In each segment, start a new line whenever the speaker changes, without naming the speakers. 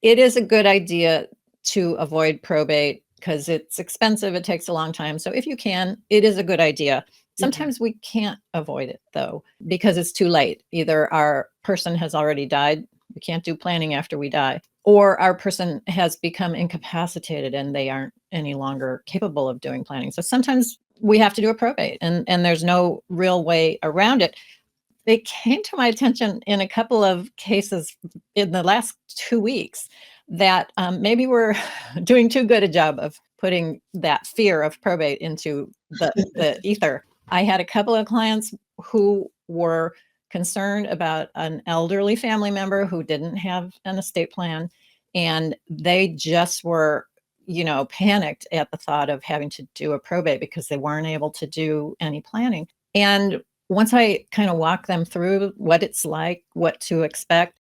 It is a good idea to avoid probate because it's expensive. It takes a long time. So if you can, it is a good idea. Sometimes we can't avoid it though, because it's too late. Either our person has already died. We can't do planning after we die, or our person has become incapacitated and they aren't any longer capable of doing planning. So sometimes we have to do a probate and there's no real way around it. It came to my attention in a couple of cases in the last 2 weeks that maybe we're doing too good a job of putting that fear of probate into the ether. I had a couple of clients who were concerned about an elderly family member who didn't have an estate plan, and they just were, panicked at the thought of having to do a probate because they weren't able to do any planning. And once I kind of walk them through what it's like, what to expect,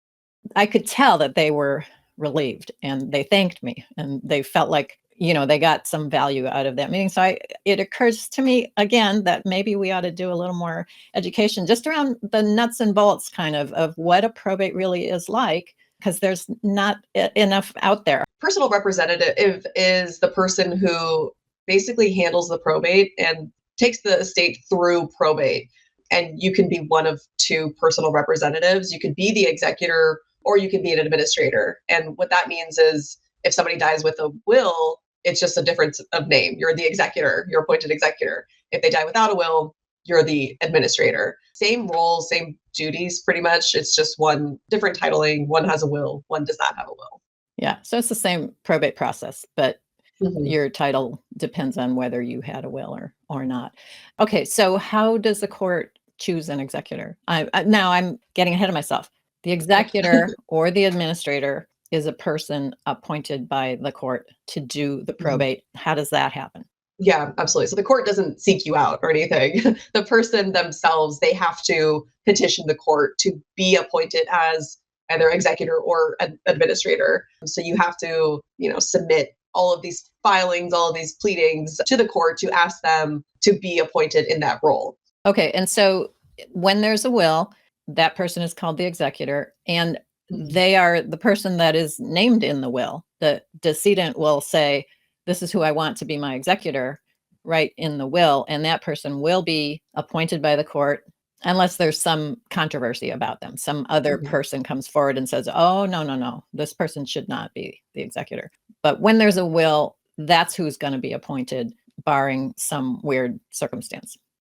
I could tell that they were relieved and they thanked me and they felt like, they got some value out of that meeting. So it occurs to me again that maybe we ought to do a little more education just around the nuts and bolts kind of what a probate really is like, because there's not enough out there.
Personal representative is the person who basically handles the probate and takes the estate through probate. And you can be one of two personal representatives. You could be the executor or you can be an administrator. And what that means is if somebody dies with a will, it's just a difference of name. You're the executor, you're appointed executor. If they die without a will, you're the administrator. Same roles, same duties, pretty much. It's just one different titling. One has a will, one does not have a will.
Yeah. So it's the same probate process, but your title depends on whether you had a will or not. Okay. So how does the court choose an executor? Now I'm getting ahead of myself. The executor or the administrator is a person appointed by the court to do the probate. How does that happen?
Yeah, absolutely. So the court doesn't seek you out or anything. The person themselves, they have to petition the court to be appointed as either executor or administrator. So you have to, submit all of these filings, all of these pleadings to the court to ask them to be appointed in that role.
Okay. And so when there's a will, that person is called the executor, and they are the person that is named in the will. The decedent will say, this is who I want to be my executor, right in the will. And that person will be appointed by the court unless there's some controversy about them. Some other person comes forward and says, oh, no, this person should not be the executor. But when there's a will, that's who's going to be appointed, barring some weird circumstance.